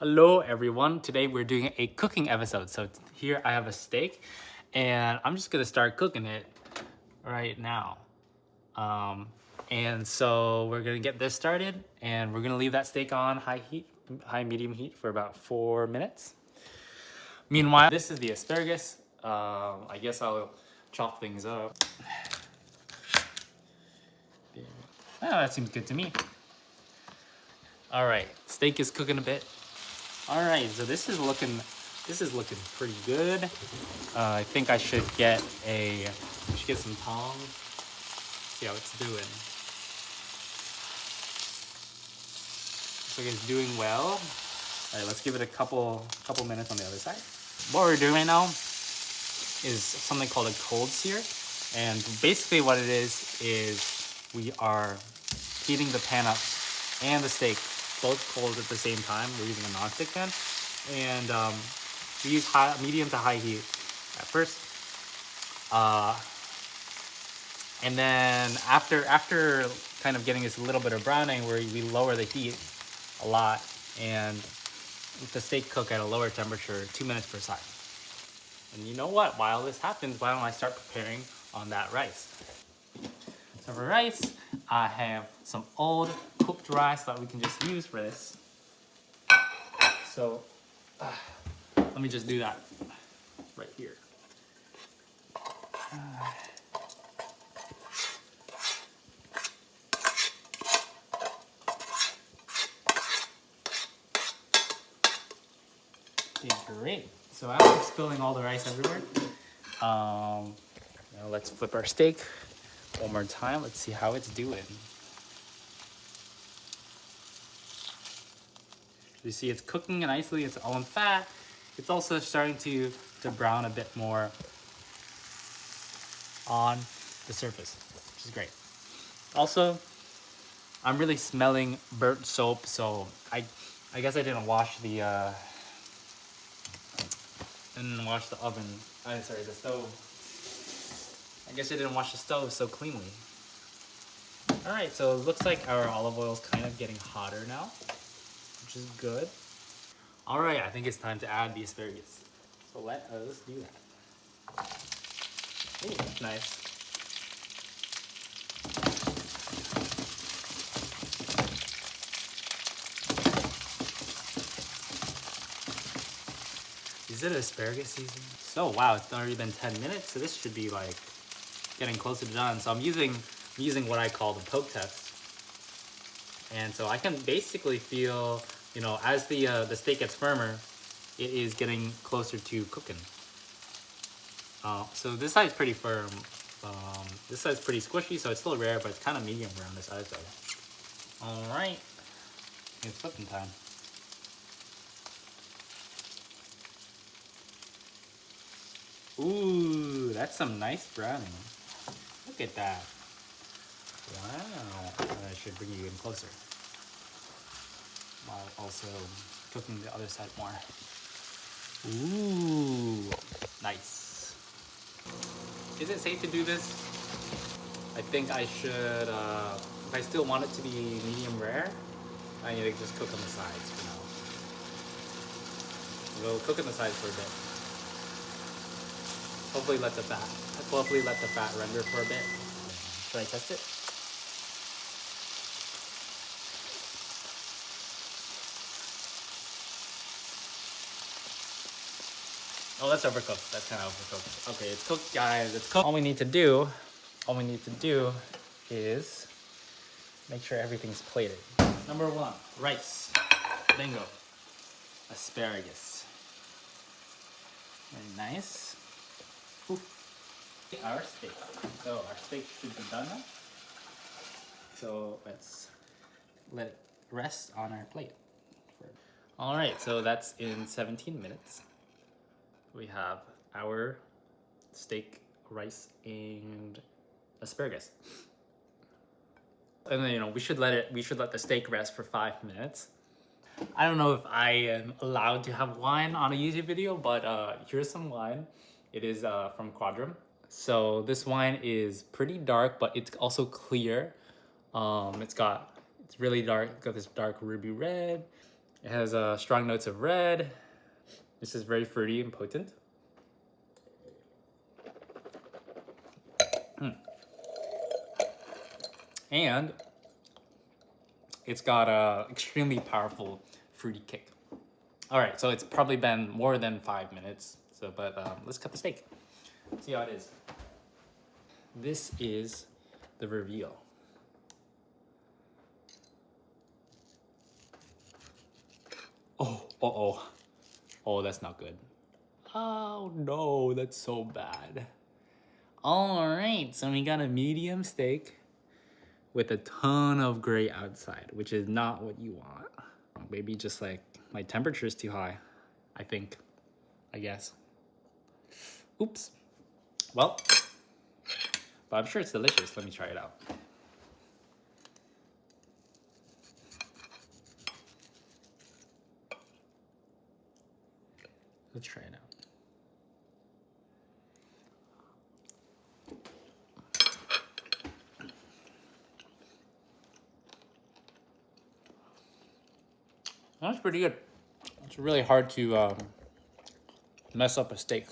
Hello everyone, today we're doing a cooking episode. So here I have a steak and I'm just gonna start cooking it right now. And so we're gonna get this started and we're gonna leave that steak on high medium heat for about 4 minutes. Meanwhile, this is the asparagus. I guess I'll chop things up. Oh, that seems good to me. All right, steak is cooking a bit. All right, so this is looking pretty good. I think I should get some tongs. See how it's doing. Looks like it's doing well. All right, let's give it a couple minutes on the other side. What we're doing right now is something called a cold sear, and basically what it is we are heating the pan up and the steak both cold at the same time. We're using a nonstick pan, and we use medium to high heat at first, and then after kind of getting this a little bit of browning, where we lower the heat a lot and let the steak cook at a lower temperature, 2 minutes per side. And you know what? While this happens, why don't I start preparing on that rice? So for rice, I have some old cooked rice that we can just use for this. So let me just do that right here. Okay, great. So after spilling all the rice everywhere, now let's flip our steak one more time. Let's see how it's doing. You see it's cooking nicely, it's all in fat. It's also starting to brown a bit more on the surface, which is great. Also, I'm really smelling burnt soap, so I guess I didn't wash the oven. The stove. I guess I didn't wash the stove so cleanly. All right, so it looks like our olive oil is kind of getting hotter now, which is good. All right, I think it's time to add the asparagus. So let us do that. Ooh, that's nice. Is it asparagus season? So wow, it's already been 10 minutes, so this should be like getting closer to done. So I'm using what I call the poke test. And so I can basically feel, as the steak gets firmer, it is getting closer to cooking. So this side's pretty firm. This side's pretty squishy, so it's still rare, but it's kind of medium around this side. So, all right, it's cooking time. Ooh, that's some nice browning. Look at that. Wow. I should bring you in closer, while also cooking the other side more. Ooh, nice. Is it safe to do this? I think I should, if I still want it to be medium rare, I need to just cook on the sides for now. We'll cook on the sides for a bit. Hopefully let the fat render for a bit. Should I test it? Oh, that's overcooked. That's kind of overcooked. Okay, it's cooked, guys. It's cooked. All we need to do is make sure everything's plated. Number 1, rice. Bingo. Asparagus. Very nice. Ooh. Our steak. So our steak should be done now. So let's let it rest on our plate. All right, so that's in 17 minutes. We have our steak, rice, and asparagus. And then we should let the steak rest for 5 minutes. I don't know if I am allowed to have wine on a YouTube video, but here's some wine. It is from Quadrum. So this wine is pretty dark, but it's also clear. It's really dark. It's got this dark ruby red. It has strong notes of red. This is very fruity and potent. And it's got a extremely powerful fruity kick. All right, so it's probably been more than 5 minutes. So, but let's cut the steak. See how it is. This is the reveal. Oh, that's not good. Oh no, that's so bad. All right, so we got a medium steak with a ton of gray outside, which is not what you want. Maybe just like my temperature is too high, I guess. Oops. Well, but I'm sure it's delicious. Let me try it out. Let's try it out. That's pretty good. It's really hard to mess up a steak.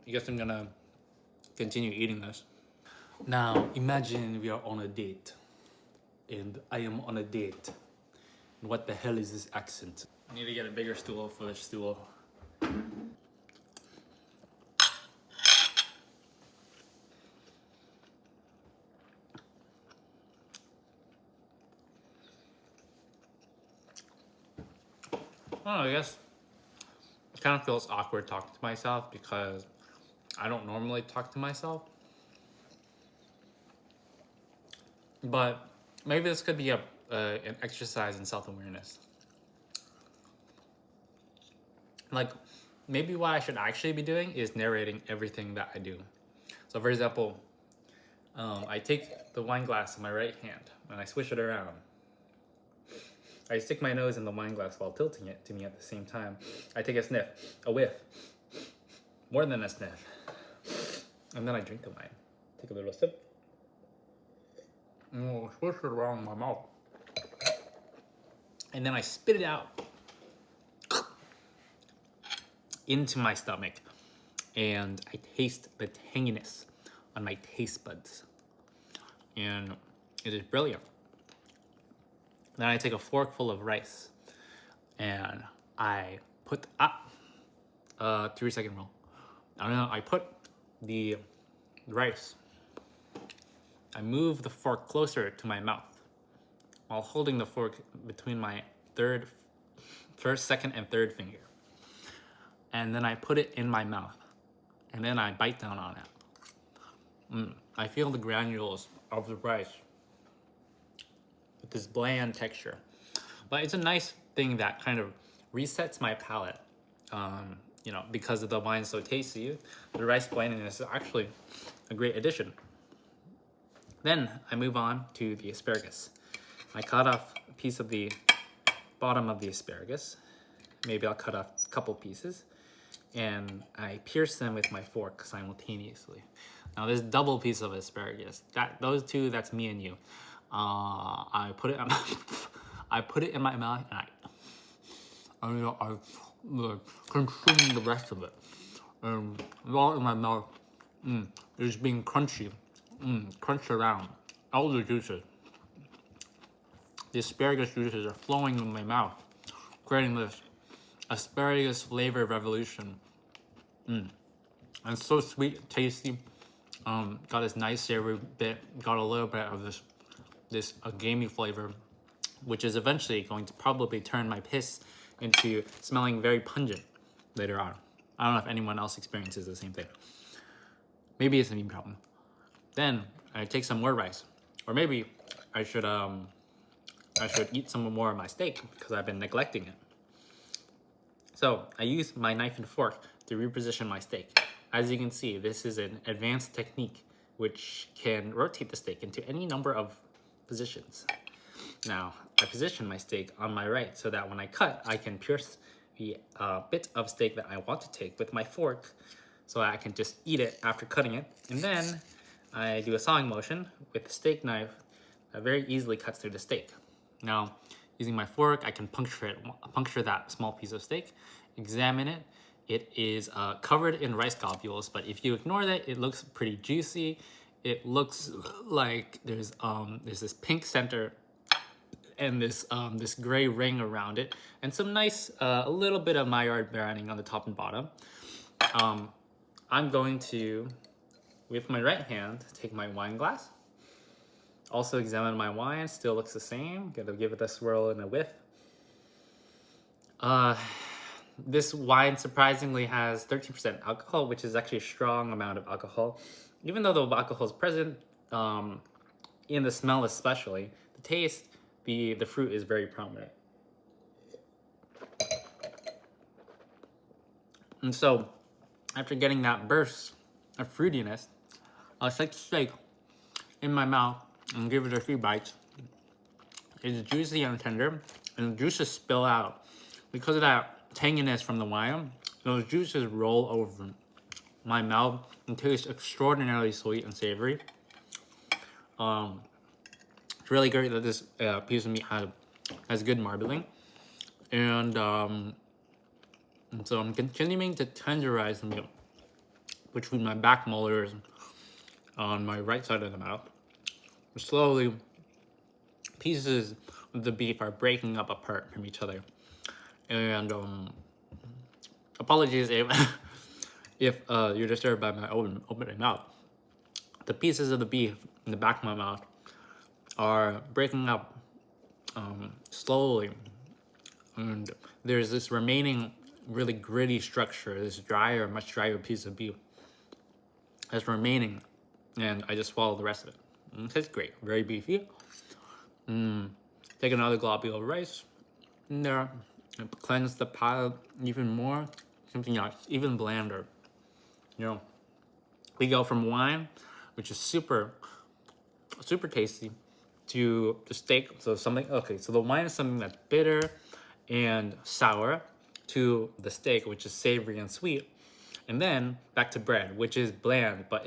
I guess I'm gonna continue eating this. Now, imagine we are on a date, and I am on a date. What the hell is this accent? I need to get a bigger stool for the stool. I guess it kind of feels awkward talking to myself because I don't normally talk to myself. But maybe this could be an exercise in self-awareness. Like, maybe what I should actually be doing is narrating everything that I do. So for example, I take the wine glass in my right hand and I swish it around. I stick my nose in the wine glass while tilting it to me at the same time. I take a sniff, a whiff, more than a sniff. And then I drink the wine. Take a little sip. And swish it around in my mouth. And then I spit it out into my stomach. And I taste the tanginess on my taste buds. And it is brilliant. Then I take a fork full of rice and I put 3-second rule. I put the rice. I move the fork closer to my mouth while holding the fork between my first, second, and third finger. And then I put it in my mouth and then I bite down on it. I feel the granules of the rice with this bland texture. But it's a nice thing that kind of resets my palate. Because of the wine so tasty, the rice blandness is actually a great addition. Then I move on to the asparagus. I cut off a piece of the bottom of the asparagus. Maybe I'll cut off a couple pieces. And I pierce them with my fork simultaneously. Now this double piece of asparagus, those two, that's me and you. I put it in my mouth and I consume the rest of it. And all in my mouth, it's being crunchy, crunched around. All the juices, the asparagus juices are flowing in my mouth, creating this asparagus flavor revolution. And it's so sweet, tasty. Got this nice savory bit, got a little bit of this gamey flavor, which is eventually going to probably turn my piss into smelling very pungent later on. I don't know if anyone else experiences the same thing. Maybe it's a me problem. Then I take some more rice, or maybe I should eat some more of my steak because I've been neglecting it. So I use my knife and fork to reposition my steak. As you can see, this is an advanced technique which can rotate the steak into any number of positions. Now, I position my steak on my right so that when I cut, I can pierce the bit of steak that I want to take with my fork so I can just eat it after cutting it. And then I do a sawing motion with the steak knife that very easily cuts through the steak. Now, using my fork, I can puncture that small piece of steak, examine it. It is covered in rice globules, but if you ignore that, it looks pretty juicy. It looks like there's this pink center and this gray ring around it, and some nice a little bit of Maillard browning on the top and bottom. I'm going to, with my right hand, take my wine glass. Also examine my wine, still looks the same. Gotta give it a swirl and a whiff. This wine surprisingly has 13% alcohol, which is actually a strong amount of alcohol. Even though the alcohol is present, in the smell especially, the taste, the fruit is very prominent. And so, after getting that burst of fruitiness, I'll take the steak in my mouth and give it a few bites. It's juicy and tender, and the juices spill out. Because of that tanginess from the wine, those juices roll over my mouth and taste extraordinarily sweet and savory. It's really great that this piece of meat has good marbling. And so I'm continuing to tenderize the meat between my back molars on my right side of the mouth. Slowly, pieces of the beef are breaking up apart from each other. And apologies if you're disturbed by my opening mouth. The pieces of the beef in the back of my mouth are breaking up slowly. And there's this remaining really gritty structure, this much drier piece of beef that's remaining. And I just swallow the rest of it. It tastes great, very beefy. Take another globule of rice in there and cleanse the palate even more. Something else, even blander. You know, we go from wine, which is super tasty, to the steak. So the wine is something that's bitter and sour, to the steak, which is savory and sweet. And then back to bread, which is bland, but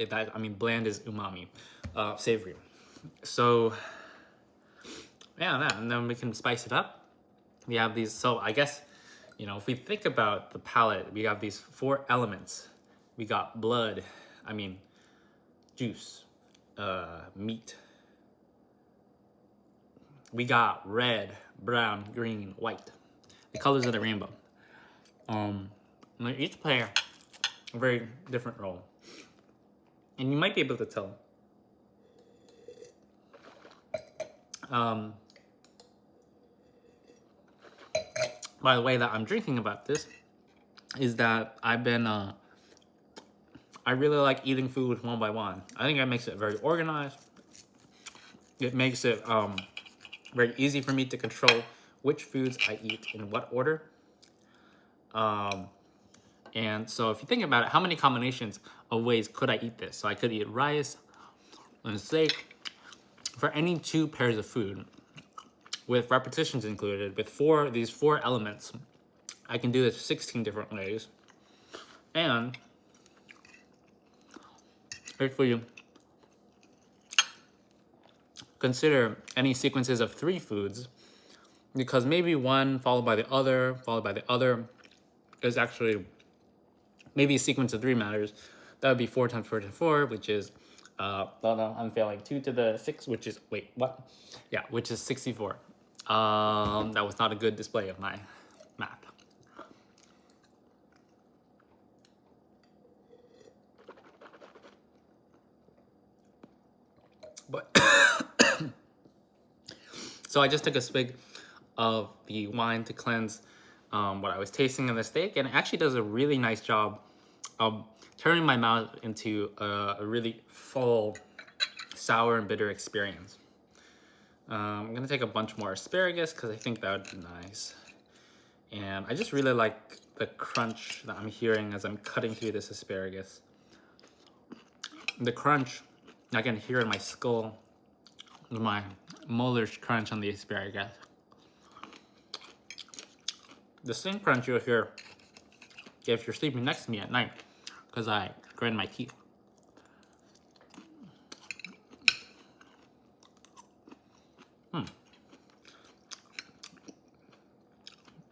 bland is umami, savory. So, yeah, and then we can spice it up. We have these, so I guess, if we think about the palate, we have these 4 elements. We got blood, juice, meat. We got red, brown, green, white. The colors of the rainbow. They each play a very different role. And you might be able to tell by the way that I'm drinking about this, is that I've been, I really like eating food one by one. I think that makes it very organized. It makes it very easy for me to control which foods I eat in what order. And so if you think about it, how many combinations of ways could I eat this? So I could eat rice and steak for any 2 pairs of food, with repetitions included, with these 4 elements. I can do this 16 different ways. And if we consider any sequences of 3 foods, because maybe one followed by the other is actually, maybe a sequence of 3 matters. That would be 4 times 4 times 4, which is, I'm failing, 2 to the 6, which is, wait, what? Yeah, which is 64. That was not a good display of my math. But so I just took a swig of the wine to cleanse what I was tasting in the steak, and it actually does a really nice job of turning my mouth into a really full, sour and bitter experience. I'm gonna take a bunch more asparagus because I think that would be nice. And I just really like the crunch that I'm hearing as I'm cutting through this asparagus. The crunch I can hear in my skull, my molars crunch on the asparagus. The same crunch you'll hear if you're sleeping next to me at night, because I grind my teeth.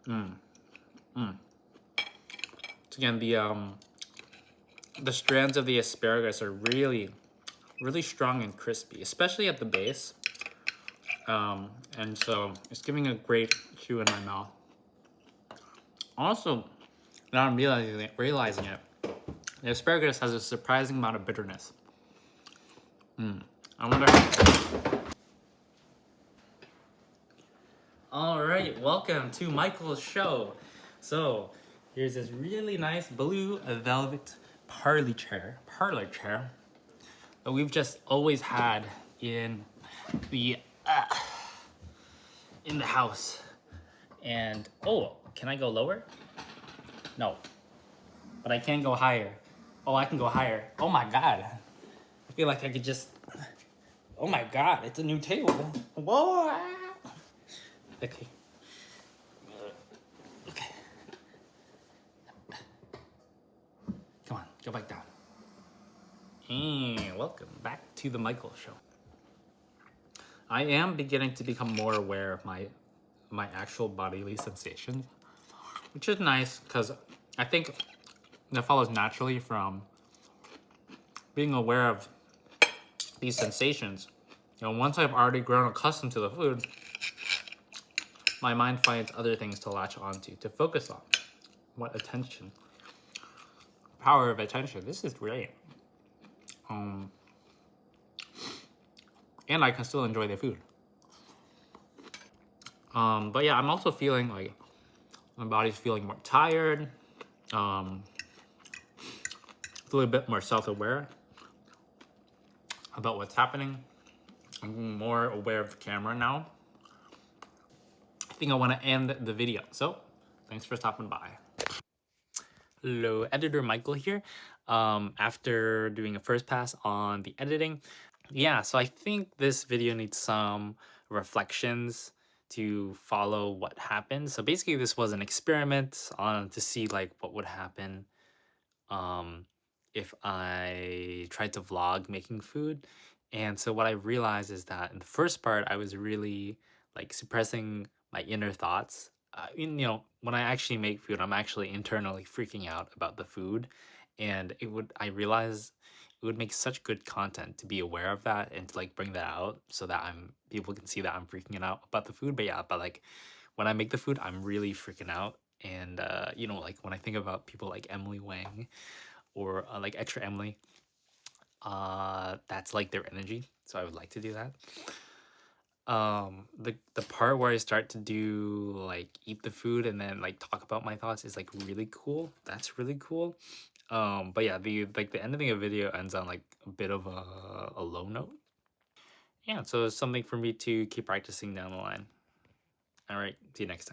So again, the strands of the asparagus are really strong and crispy, especially at the base. And so it's giving a great chew in my mouth. Also, now I'm realizing it, the asparagus has a surprising amount of bitterness. I wonder. All right, welcome to Michael's show. So here's this really nice blue velvet parlor chair that we've just always had in the house. And oh, can I go lower? No, but I can go higher. Oh, I can go higher. Oh my god, I feel like I could just. Oh my god, it's a new table. Whoa. Okay. Okay. Come on, go back down. And welcome back to the Michael Show. I am beginning to become more aware of my actual bodily sensations, which is nice because I think that follows naturally from being aware of these sensations. You know, once I've already grown accustomed to the food, my mind finds other things to latch onto, to focus on. What attention. Power of attention. This is great. And I can still enjoy the food. But yeah, I'm also feeling like my body's feeling more tired. A little bit more self-aware about what's happening. I'm more aware of the camera now. I think I want to end the video. So, thanks for stopping by. Hello, editor Michael here. After doing a first pass on the editing, yeah, so I think this video needs some reflections to follow what happened. So basically, this was an experiment to see like what would happen if I tried to vlog making food. And so what I realized is that in the first part, I was really like suppressing my inner thoughts. You know, when I actually make food, I'm actually internally freaking out about the food. And I realized it would make such good content to be aware of that and to like bring that out so that people can see that I'm freaking out about the food. But yeah, but like when I make the food, I'm really freaking out. And, you know, like when I think about people like Emily Wang, or like Extra Emily, that's like their energy, so I would like to do that. The part where I start to do like eat the food and then like talk about my thoughts is like really cool. That's really cool. But yeah, the ending of the video ends on like a bit of a low note. Yeah, so it's something for me to keep practicing down the line. All right, see you next time.